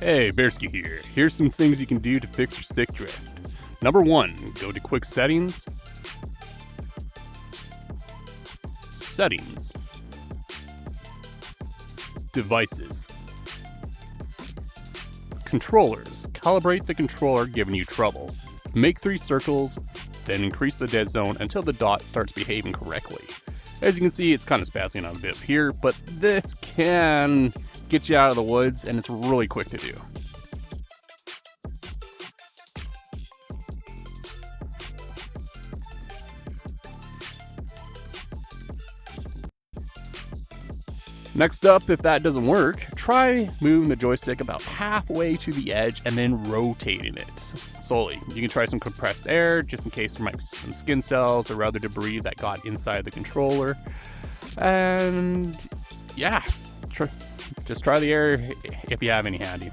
Hey, Bearsky here. Here's some things you can do to fix your stick drift. Number 1, go to Quick Settings. Settings. Devices. Controllers. Calibrate the controller giving you trouble. Make 3 circles, then increase the dead zone until the dot starts behaving correctly. As you can see, it's kind of spazzing out a bit here, but this can get you out of the woods, and it's really quick to do. Next up, if that doesn't work, try moving the joystick about halfway to the edge and then rotating it slowly. You can try some compressed air just in case there might be some skin cells or other debris that got inside the controller. And yeah, just try the air if you have any handy.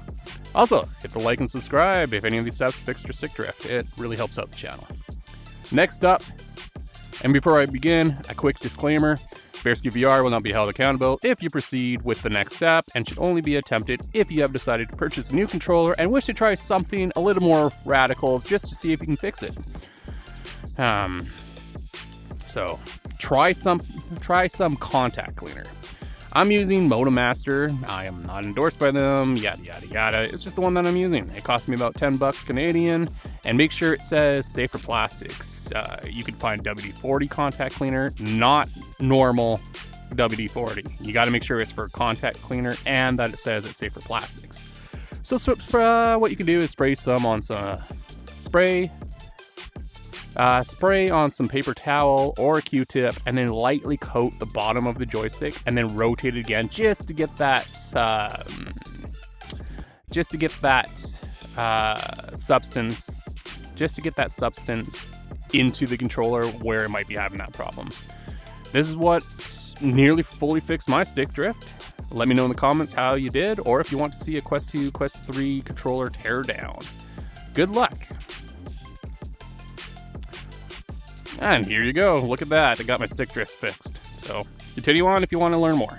Also, hit the like and subscribe if any of these steps fixed your stick drift. It really helps out the channel. Next up, and before I begin, a quick disclaimer. Bearsky VR will not be held accountable if you proceed with the next step and should only be attempted if you have decided to purchase a new controller and wish to try something a little more radical just to see if you can fix it. So try some contact cleaner. I'm using Modo Master. I am not endorsed by them, yada yada yada. It's just the one that I'm using. It cost me about 10 bucks Canadian, and make sure it says safe for plastics. You can find WD-40 contact cleaner, not normal WD-40. You got to make sure it's for contact cleaner and that it says it's safe for plastics. So what you can do is spray on some paper towel or a Q-tip and then lightly coat the bottom of the joystick and then rotate it again just to get that substance into the controller where it might be having that problem. This is what nearly fully fixed my stick drift. Let me know in the comments how you did, or if you want to see a Quest 2, Quest 3 controller tear down. Good luck! And here you go, look at that, I got my stick drift fixed. So continue on if you want to learn more.